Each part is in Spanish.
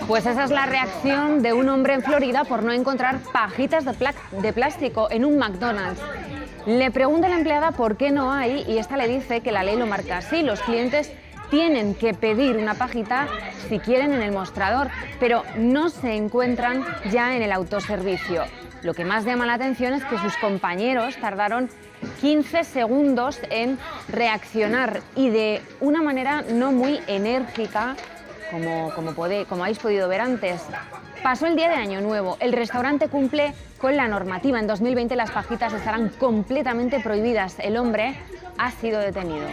Pues esa es la reacción de un hombre en Florida por no encontrar pajitas de plástico en un McDonald's. Le pregunta a la empleada por qué no hay y esta le dice que la ley lo marca así. Los clientes tienen que pedir una pajita si quieren en el mostrador, pero no se encuentran ya en el autoservicio. Lo que más llama la atención es que sus compañeros tardaron 15 segundos en reaccionar y de una manera no muy enérgica, como habéis podido ver antes. Pasó el día de Año Nuevo. El restaurante cumple con la normativa. En 2020 las pajitas estarán completamente prohibidas. El hombre ha sido detenido.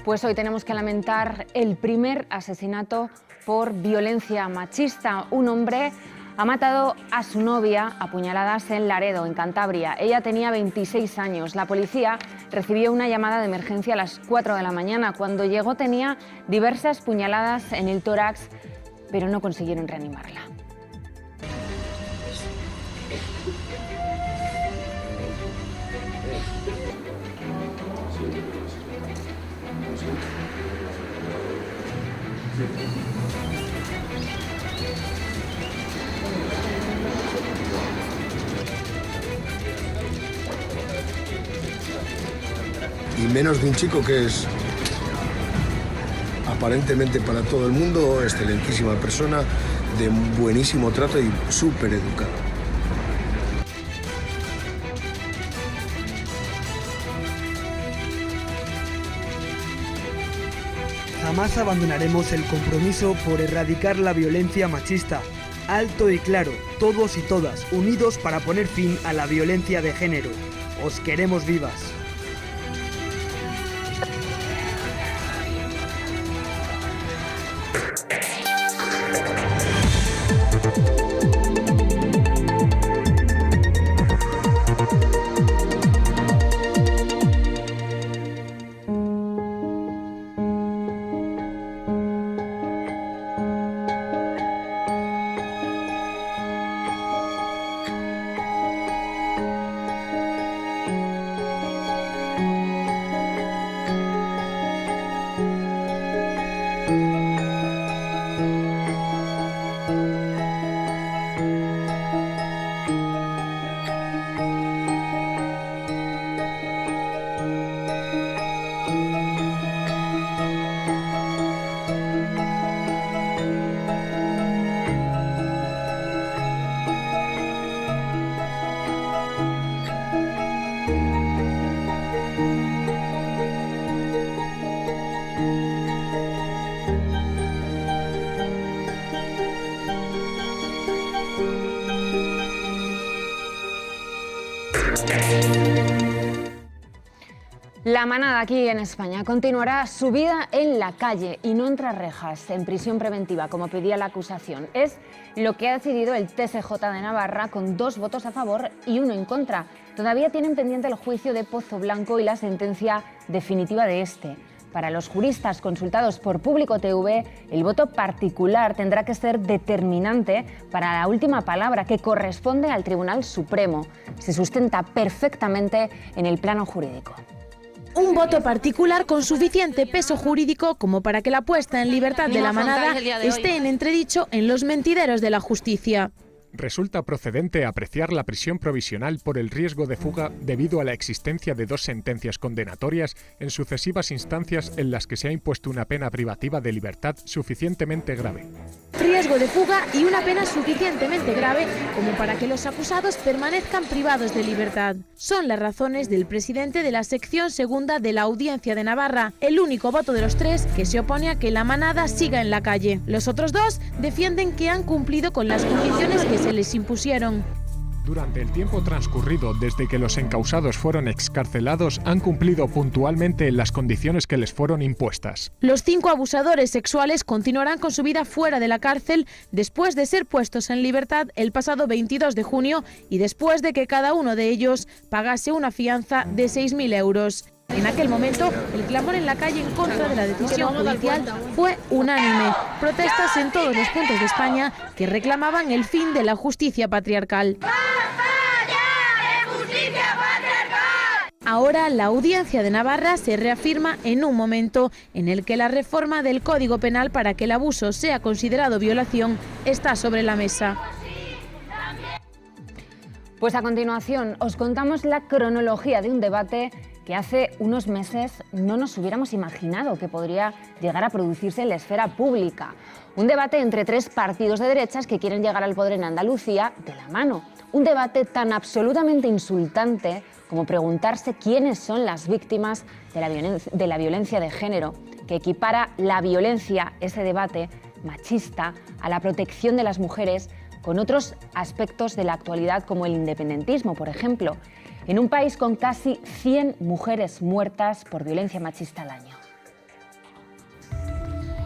Pues hoy tenemos que lamentar el primer asesinato por violencia machista. Un hombre ha matado a su novia a puñaladas en Laredo, en Cantabria. Ella tenía 26 años. La policía recibió una llamada de emergencia a las 4 de la mañana. Cuando llegó tenía diversas puñaladas en el tórax, pero no consiguieron reanimarla. Y menos de un chico que es aparentemente para todo el mundo excelentísima persona, de buenísimo trato y súper educado. Jamás abandonaremos el compromiso por erradicar la violencia machista. Alto y claro, todos y todas, unidos para poner fin a la violencia de género. Os queremos vivas. La manada aquí en España continuará su vida en la calle y no entre rejas, en prisión preventiva, como pedía la acusación. Es lo que ha decidido el TSJ de Navarra con 2 votos a favor y 1 en contra. Todavía tienen pendiente el juicio de Pozo Blanco y la sentencia definitiva de este. Para los juristas consultados por Público TV, el voto particular tendrá que ser determinante para la última palabra, que corresponde al Tribunal Supremo. Se sustenta perfectamente en el plano jurídico. Un voto particular con suficiente peso jurídico como para que la puesta en libertad de la manada esté en entredicho en los mentideros de la justicia. Resulta procedente apreciar la prisión provisional por el riesgo de fuga debido a la existencia de 2 sentencias condenatorias en sucesivas instancias en las que se ha impuesto una pena privativa de libertad suficientemente grave. Riesgo de fuga y una pena suficientemente grave como para que los acusados permanezcan privados de libertad. Son las razones del presidente de la sección segunda de la Audiencia de Navarra, el único voto de los 3 que se opone a que la manada siga en la calle. Los otros 2 defienden que han cumplido con las condiciones que se les impusieron. Durante el tiempo transcurrido desde que los encausados fueron excarcelados, han cumplido puntualmente las condiciones que les fueron impuestas. Los 5 abusadores sexuales continuarán con su vida fuera de la cárcel después de ser puestos en libertad el pasado 22 de junio y después de que cada uno de ellos pagase una fianza de 6.000 euros. En aquel momento, el clamor en la calle en contra de la decisión judicial fue unánime. Protestas en todos los puntos de España que reclamaban el fin de la justicia patriarcal. Ahora la Audiencia de Navarra se reafirma en un momento en el que la reforma del Código Penal para que el abuso sea considerado violación está sobre la mesa. Pues a continuación os contamos la cronología de un debate que hace unos meses no nos hubiéramos imaginado que podría llegar a producirse en la esfera pública. Un debate entre tres partidos de derechas que quieren llegar al poder en Andalucía de la mano. Un debate tan absolutamente insultante como preguntarse quiénes son las víctimas de la violencia de género, que equipara la violencia, ese debate machista, a la protección de las mujeres con otros aspectos de la actualidad como el independentismo, por ejemplo, en un país con casi 100 mujeres muertas por violencia machista al año.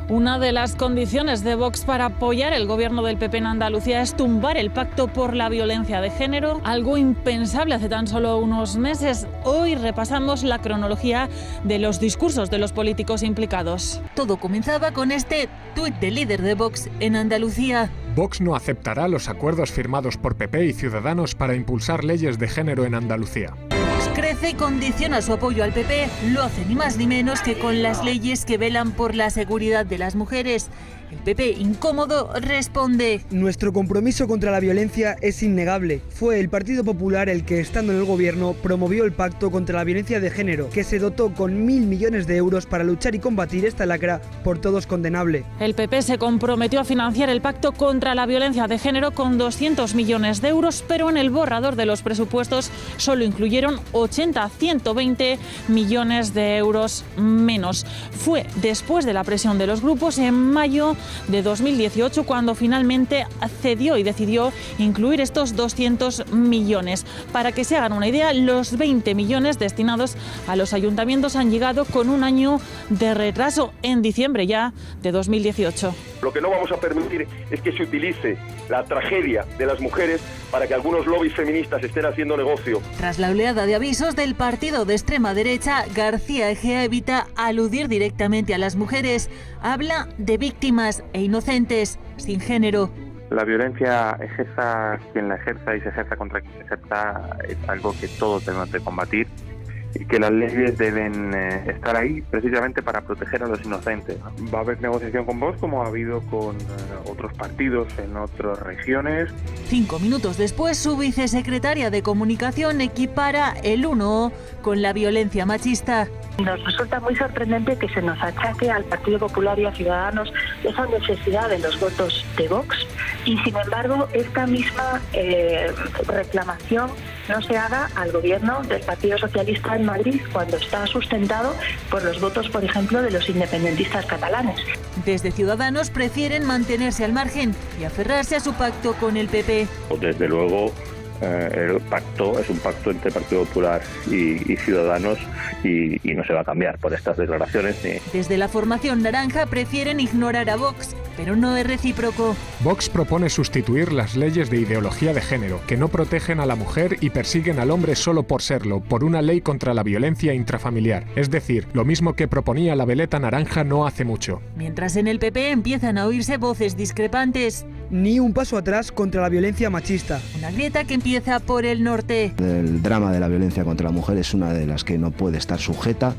Una de las condiciones de Vox para apoyar el gobierno del PP en Andalucía es tumbar el pacto por la violencia de género, algo impensable hace tan solo unos meses. Hoy repasamos la cronología de los discursos de los políticos implicados. Todo comenzaba con este tuit del líder de Vox en Andalucía. Vox no aceptará los acuerdos firmados por PP y Ciudadanos para impulsar leyes de género en Andalucía. Crece y condiciona su apoyo al PP, lo hace ni más ni menos que con las leyes que velan por la seguridad de las mujeres. El PP, incómodo, responde: Nuestro compromiso contra la violencia es innegable. Fue el Partido Popular el que, estando en el gobierno, promovió el pacto contra la violencia de género, que se dotó con 1.000 millones de euros para luchar y combatir esta lacra por todos condenable. El PP se comprometió a financiar el pacto contra la violencia de género con 200 millones de euros, pero en el borrador de los presupuestos solo incluyeron 120 millones de euros menos. Fue después de la presión de los grupos en mayo de 2018 cuando finalmente accedió y decidió incluir estos 200 millones. Para que se hagan una idea, los 20 millones destinados a los ayuntamientos han llegado con un año de retraso, en diciembre ya de 2018. Lo que no vamos a permitir es que se utilice la tragedia de las mujeres para que algunos lobbies feministas estén haciendo negocio. Tras la oleada de avisos del partido de extrema derecha, García Egea evita aludir directamente a las mujeres. Habla de víctimas e inocentes, sin género. La violencia, ejerza quien la ejerza y se ejerza contra quien se ejerza, es algo que todos tenemos que combatir y que las leyes deben estar ahí precisamente para proteger a los inocentes. Va a haber negociación con Vox como ha habido con otros partidos en otras regiones. 5 minutos después, su vicesecretaria de Comunicación equipara el 1 con la violencia machista. Nos resulta muy sorprendente que se nos achaque al Partido Popular y a Ciudadanos esa necesidad de los votos de Vox y, sin embargo, esta misma reclamación no se haga al gobierno del Partido Socialista en Madrid cuando está sustentado por los votos, por ejemplo, de los independentistas catalanes. Desde Ciudadanos prefieren mantenerse al margen y aferrarse a su pacto con el PP. Desde luego, el pacto es un pacto entre Partido Popular y Ciudadanos y no se va a cambiar por estas declaraciones. Desde la formación naranja prefieren ignorar a Vox, pero no es recíproco. Vox propone sustituir las leyes de ideología de género, que no protegen a la mujer y persiguen al hombre solo por serlo, por una ley contra la violencia intrafamiliar. Es decir, lo mismo que proponía la veleta naranja no hace mucho. Mientras en el PP empiezan a oírse voces discrepantes. Ni un paso atrás contra la violencia machista. Una grieta que empieza por el norte. El drama de la violencia contra la mujer es una de las que no puede estar sujeta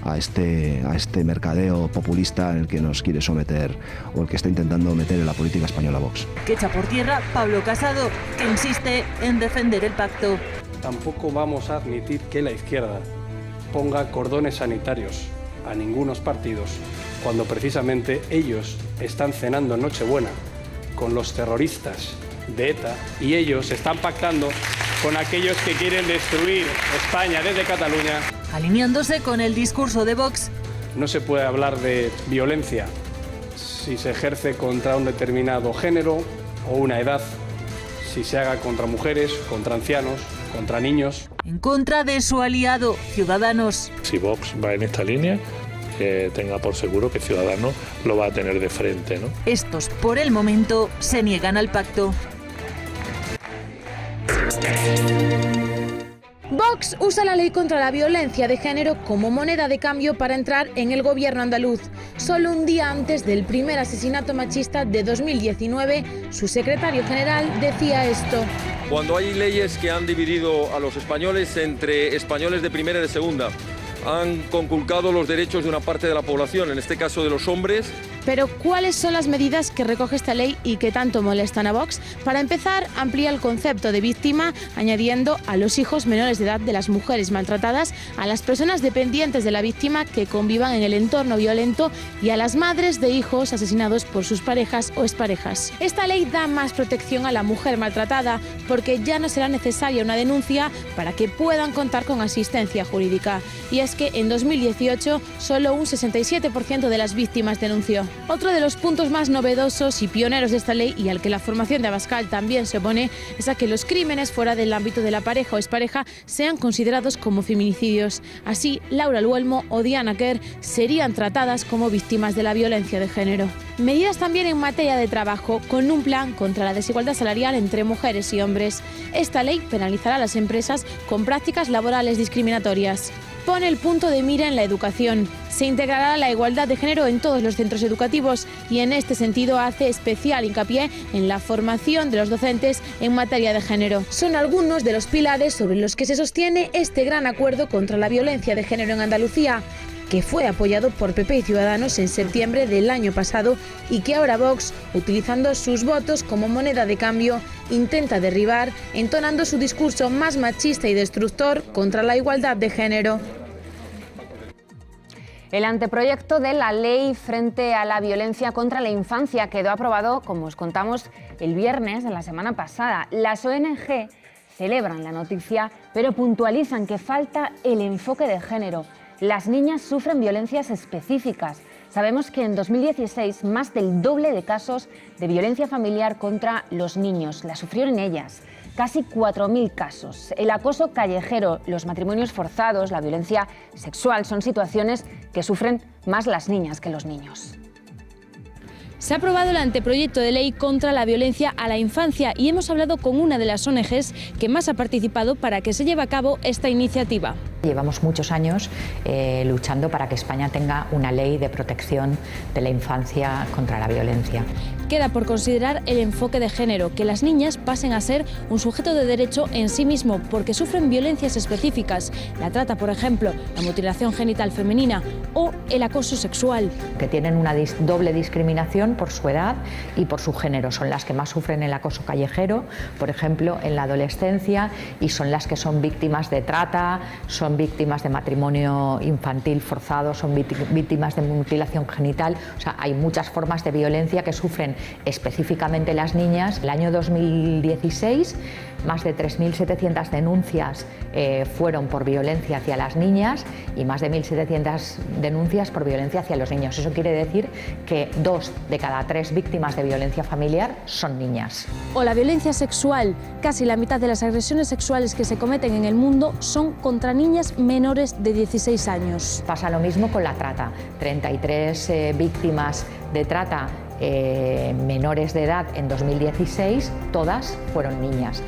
a este mercadeo populista en el que nos quiere someter o el que está intentando meter en la política española Vox. Que echa por tierra Pablo Casado, que insiste en defender el pacto. Tampoco vamos a admitir que la izquierda ponga cordones sanitarios a ningunos partidos cuando precisamente ellos están cenando en Nochebuena con los terroristas de ETA y ellos están pactando con aquellos que quieren destruir España desde Cataluña. Alineándose con el discurso de Vox. No se puede hablar de violencia si se ejerce contra un determinado género o una edad, si se haga contra mujeres, contra ancianos, contra niños. En contra de su aliado, Ciudadanos. Si Vox va en esta línea, que tenga por seguro que Ciudadanos lo va a tener de frente, ¿no? Estos, por el momento, se niegan al pacto. Vox Vox usa la ley contra la violencia de género como moneda de cambio para entrar en el gobierno andaluz. Solo un día antes del primer asesinato machista de 2019, su secretario general decía esto. Cuando hay leyes que han dividido a los españoles entre españoles de primera y de segunda, han conculcado los derechos de una parte de la población, en este caso de los hombres. Pero, ¿cuáles son las medidas que recoge esta ley y que tanto molestan a Vox? Para empezar, amplía el concepto de víctima, añadiendo a los hijos menores de edad de las mujeres maltratadas, a las personas dependientes de la víctima que convivan en el entorno violento y a las madres de hijos asesinados por sus parejas o exparejas. Esta ley da más protección a la mujer maltratada, porque ya no será necesaria una denuncia para que puedan contar con asistencia jurídica. Y es que en 2018 solo un 67% de las víctimas denunció. Otro de los puntos más novedosos y pioneros de esta ley, y al que la formación de Abascal también se opone, es a que los crímenes fuera del ámbito de la pareja o expareja sean considerados como feminicidios. Así, Laura Luelmo o Diana Quer serían tratadas como víctimas de la violencia de género. Medidas también en materia de trabajo, con un plan contra la desigualdad salarial entre mujeres y hombres. Esta ley penalizará a las empresas con prácticas laborales discriminatorias. Pone el punto de mira en la educación. Se integrará la igualdad de género en todos los centros educativos y en este sentido hace especial hincapié en la formación de los docentes en materia de género. Son algunos de los pilares sobre los que se sostiene este gran acuerdo contra la violencia de género en Andalucía, que fue apoyado por PP y Ciudadanos en septiembre del año pasado y que ahora Vox, utilizando sus votos como moneda de cambio, intenta derribar, entonando su discurso más machista y destructor contra la igualdad de género. El anteproyecto de la ley frente a la violencia contra la infancia quedó aprobado, como os contamos, el viernes de la semana pasada. Las ONG celebran la noticia, pero puntualizan que falta el enfoque de género. Las niñas sufren violencias específicas. Sabemos que en 2016 más del doble de casos de violencia familiar contra los niños la sufrieron ellas. Casi 4.000 casos. El acoso callejero, los matrimonios forzados, la violencia sexual son situaciones que sufren más las niñas que los niños. Se ha aprobado el anteproyecto de ley contra la violencia a la infancia y hemos hablado con una de las ONGs que más ha participado para que se lleve a cabo esta iniciativa. Llevamos muchos años luchando para que España tenga una ley de protección de la infancia contra la violencia. Queda por considerar el enfoque de género, que las niñas pasen a ser un sujeto de derecho en sí mismo porque sufren violencias específicas, la trata, por ejemplo, la mutilación genital femenina o el acoso sexual. Que tienen una doble discriminación por su edad y por su género. Son las que más sufren el acoso callejero, por ejemplo, en la adolescencia, y son las que son víctimas de trata, son víctimas de matrimonio infantil forzado, son víctimas de mutilación genital. O sea, hay muchas formas de violencia que sufren específicamente las niñas. El año 2016, más de 3.700 denuncias fueron por violencia hacia las niñas y más de 1.700 denuncias por violencia hacia los niños. Eso quiere decir que 2 de cada 3 víctimas de violencia familiar son niñas. O la violencia sexual. Casi la mitad de las agresiones sexuales que se cometen en el mundo son contra niñas menores de 16 años. Pasa lo mismo con la trata. 33 víctimas de trata menores de edad en 2016, todas fueron niñas.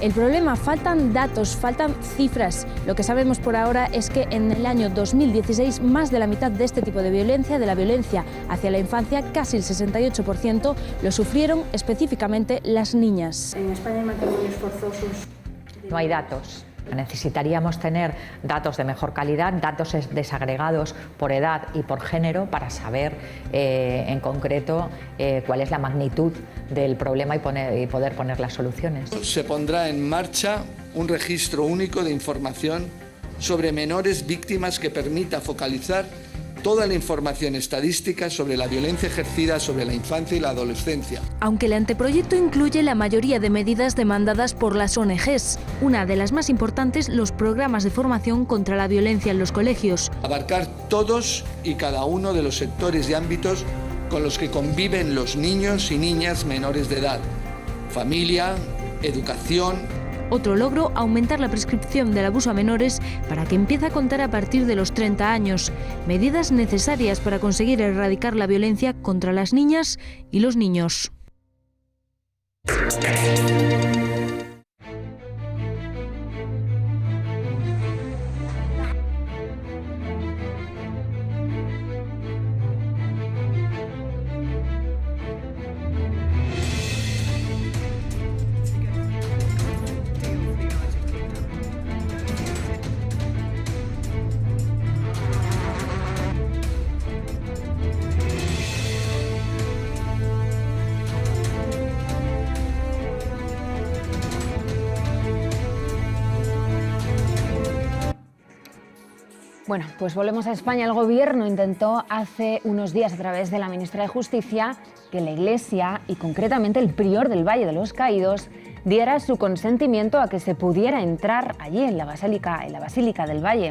El problema, faltan datos, faltan cifras. Lo que sabemos por ahora es que en el año 2016 más de la mitad de este tipo de la violencia hacia la infancia, casi el 68%, lo sufrieron específicamente las niñas. En España hay matrimonios forzosos. No hay datos. Necesitaríamos tener datos de mejor calidad, datos desagregados por edad y por género para saber en concreto cuál es la magnitud del problema y poder poner las soluciones. Se pondrá en marcha un registro único de información sobre menores víctimas que permita focalizar toda la información estadística sobre la violencia ejercida sobre la infancia y la adolescencia. Aunque el anteproyecto incluye la mayoría de medidas demandadas por las ONGs, una de las más importantes, los programas de formación contra la violencia en los colegios. Abarcar todos y cada uno de los sectores y ámbitos con los que conviven los niños y niñas menores de edad. Familia, educación. Otro logro, aumentar la prescripción del abuso a menores para que empiece a contar a partir de los 30 años. Medidas necesarias para conseguir erradicar la violencia contra las niñas y los niños. Bueno, pues volvemos a España. El Gobierno intentó hace unos días, a través de la ministra de Justicia, que la Iglesia, y concretamente el prior del Valle de los Caídos, diera su consentimiento a que se pudiera entrar allí en la Basílica del Valle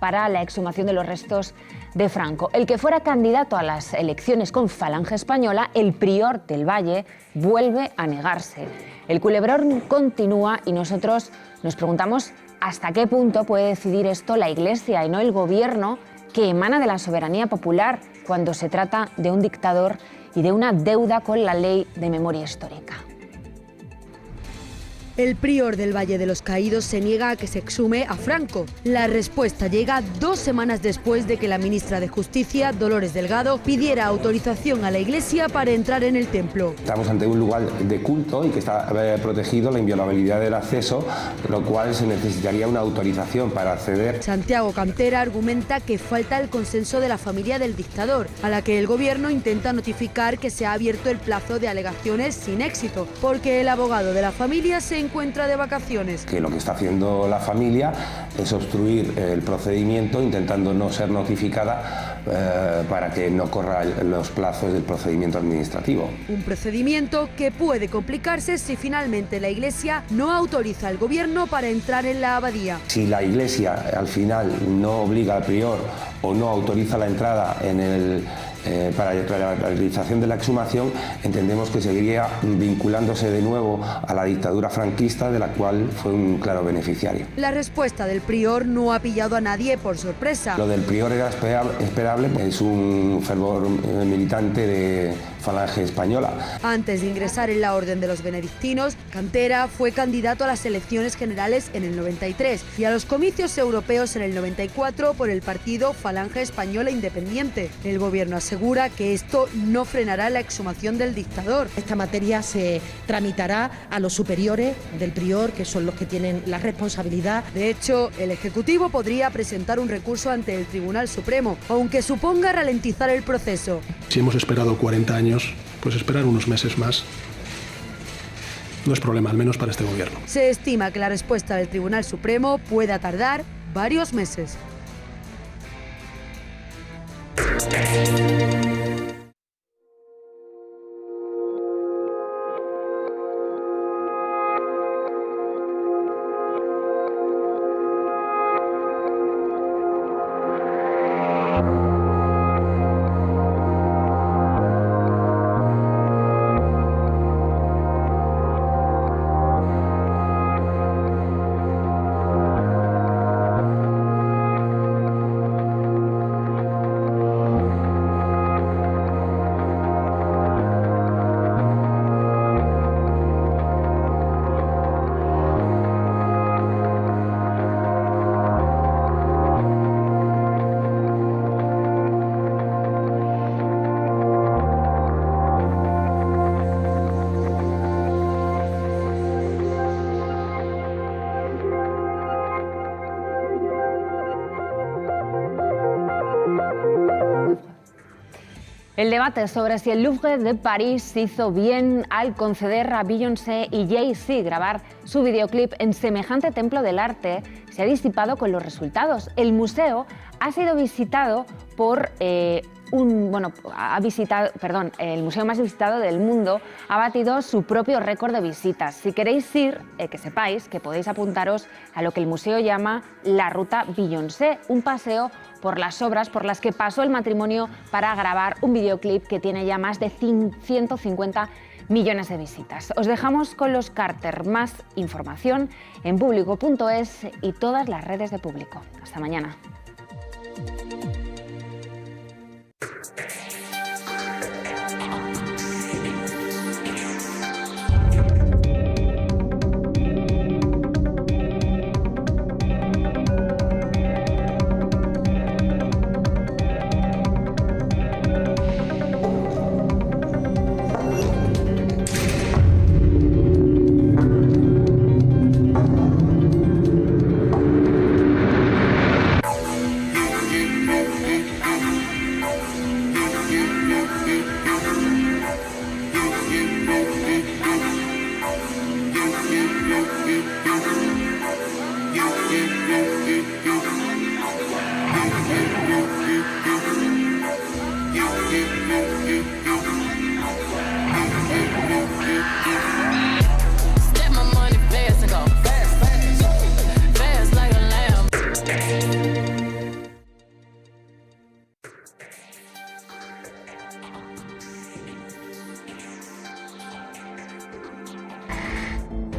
para la exhumación de los restos de Franco. El que fuera candidato a las elecciones con Falange Española, el prior del Valle, vuelve a negarse. El culebrón continúa y nosotros nos preguntamos hasta qué punto puede decidir esto la Iglesia y no el Gobierno, que emana de la soberanía popular cuando se trata de un dictador y de una deuda con la ley de memoria histórica. El prior del Valle de los Caídos se niega a que se exhume a Franco. La respuesta llega 2 semanas después de que la ministra de Justicia, Dolores Delgado, pidiera autorización a la Iglesia para entrar en el templo. Estamos ante un lugar de culto y que está protegido la inviolabilidad del acceso, lo cual se necesitaría una autorización para acceder. Santiago Cantera argumenta que falta el consenso de la familia del dictador, a la que el Gobierno intenta notificar que se ha abierto el plazo de alegaciones sin éxito, porque el abogado de la familia se encuentra de vacaciones. Que lo que está haciendo la familia es obstruir el procedimiento intentando no ser notificada para que no corra los plazos del procedimiento administrativo. Un procedimiento que puede complicarse si finalmente la Iglesia no autoriza al Gobierno para entrar en la abadía. Si la Iglesia al final no obliga al prior o no autoriza la entrada para la realización de la exhumación, entendemos que seguiría vinculándose de nuevo a la dictadura franquista, de la cual fue un claro beneficiario. La respuesta del prior no ha pillado a nadie por sorpresa. Lo del prior era esperable, es un fervor militante de Falange Española. Antes de ingresar en la Orden de los Benedictinos, Cantera fue candidato a las elecciones generales en el 93 y a los comicios europeos en el 94 por el partido Falange Española Independiente. El Gobierno asegura que esto no frenará la exhumación del dictador. Esta materia se tramitará a los superiores del prior, que son los que tienen la responsabilidad. De hecho, el Ejecutivo podría presentar un recurso ante el Tribunal Supremo, aunque suponga ralentizar el proceso. Si hemos esperado 40 años, pues esperar unos meses más no es problema, al menos para este Gobierno. Se estima que la respuesta del Tribunal Supremo pueda tardar varios meses. El debate sobre si el Louvre de París hizo bien al conceder a Beyoncé y Jay-Z grabar su videoclip en semejante templo del arte se ha disipado con los resultados. El museo ha sido visitado por el museo más visitado del mundo ha batido su propio récord de visitas. Si queréis ir, que sepáis que podéis apuntaros a lo que el museo llama la Ruta Beyoncé, un paseo por las obras por las que pasó el matrimonio para grabar un videoclip que tiene ya más de 150 millones de visitas. Os dejamos con los Carter. Más información en público.es y todas las redes de Público. Hasta mañana.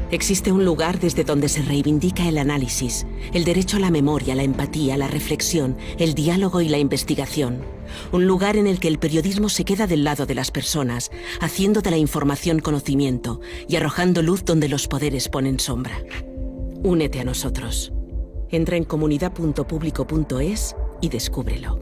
Existe un lugar desde donde se reivindica el análisis, el derecho a la memoria, la empatía, la reflexión, el diálogo y la investigación. Un lugar en el que el periodismo se queda del lado de las personas, haciendo de la información conocimiento y arrojando luz donde los poderes ponen sombra. Únete a nosotros. Entra en comunidad.publico.es y descúbrelo.